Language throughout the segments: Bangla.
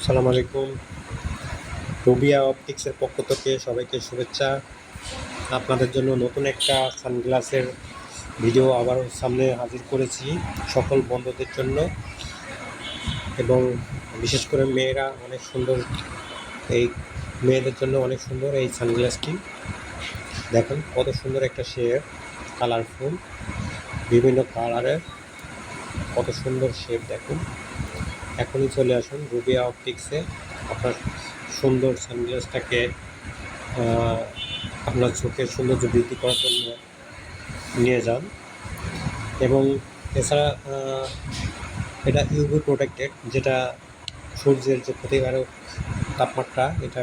আসসালামু আলাইকুম। রুবিয়া অপটিক্সের পক্ষ থেকে সবাইকে শুভেচ্ছা। আপনাদের জন্য নতুন একটা সানগ্লাসের ভিডিও আবার সামনে হাজির করেছি সকল বন্ধুদের জন্য, এবং বিশেষ করে মেয়েরা অনেক সুন্দর, এই মেয়েদের জন্য অনেক সুন্দর এই সানগ্লাসটি। দেখুন কত সুন্দর একটা শেপ, কালারফুল, বিভিন্ন কালারের, কত সুন্দর শেপ দেখুন। এখনই চলে আসুন রুবিয়া অপটিক্সে, আপনার সুন্দর সানগ্লাসটাকে আপনার চোখের সৌন্দর্য বৃদ্ধি করার জন্য নিয়ে যান। এবং এছাড়া এটা ইউভি প্রোটেক্টেড, যেটা সূর্যের যে ক্ষতিকারক তাপমাত্রা এটা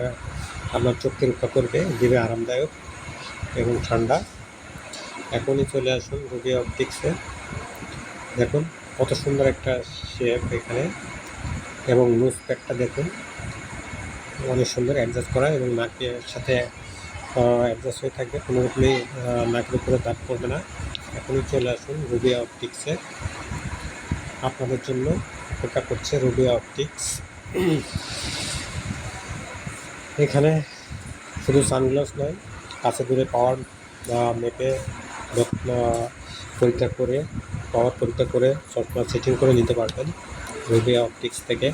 আপনার চোখকে রক্ষা করবে, দিবে আরামদায়ক এবং ঠান্ডা। এখনই চলে আসুন রুবিয়া অপটিক্সে। দেখুন কত সুন্দর একটা শেপ এখানে, এবং নোজ প্যাডটা দেখুন অনেক সুন্দর অ্যাডজাস্ট করা, এবং নাকের সাথে অ্যাডজাস্ট হয়ে থাকবে, কোনো রকমই নাকের উপরে দাগ পড়বে না। এখনই চলে আসুন রুবিয়া অপটিক্সে, আপনাদের জন্য অপেক্ষা করছে রুবিয়া অপটিক্স। এখানে শুধু সানগ্লাস নয়, কাছে দূরে পাওয়ার মেপে পরীক্ষা করে, পাওয়ার পরীক্ষা করে সফটওয়্যার সেটিং করে নিতে পারবেন রুবিয়া অপটিক্স থেকে।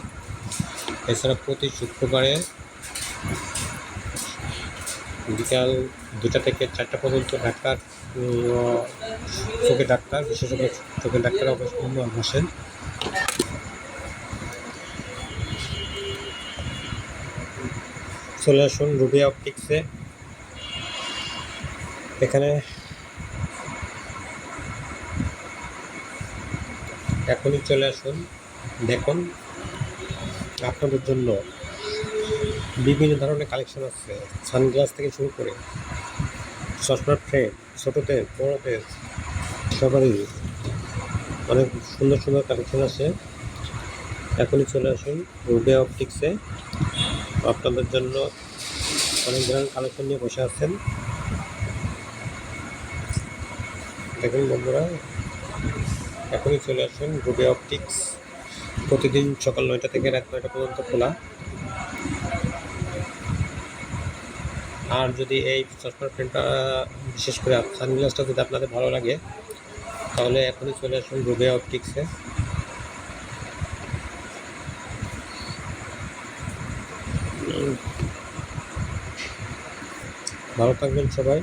এছাড়া প্রতি শুক্রবারে বিকাল 2টা থেকে 4টা পর্যন্ত ডাক্তার, চোখের ডাক্তার, বিশেষজ্ঞ চোখের ডাক্তার বসেন। চলে আসুন রুবিয়া অপটিক্সে। এখানে এখনই চলে আসুন, দেখুন আপনাদের জন্য বিভিন্ন ধরনের কালেকশন আছে, সানগ্লাস থেকে শুরু করে চশমার ফ্রেম, ছোটোদের বড়োদের সবারই অনেক সুন্দর সুন্দর কালেকশন আছে। এখনই চলে আসুন রুবিয়া অপটিক্সে, আপনাদের জন্য অনেক ধরনের কালেকশন নিয়ে বসে আছেন। দেখুন বন্ধুরা, এখনই চলে আসুন রুবিয়া অপটিক্স, প্রতিদিন সকাল 9টা থেকে রাত 9টা পর্যন্ত খোলা। আর যদি এই চশমার ফ্রেমটা, বিশেষ করে সানগ্লাসটা যদি আপনাদের ভালো লাগে, তাহলে এখনই চলে আসুন রুবিয়া অপটিক্সে। ভালো থাকবেন সবাই,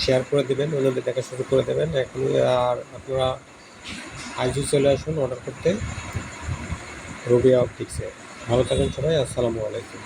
শেয়ার করে দেবেন, অন্যদের দেখা শুরু করে দেবেন এখনই। আর আপনারা আজই চলে আসুন অর্ডার করতে রুবিয়া অপটিক্সে। ভালো থাকবেন সবাই, আসসালামু আলাইকুম।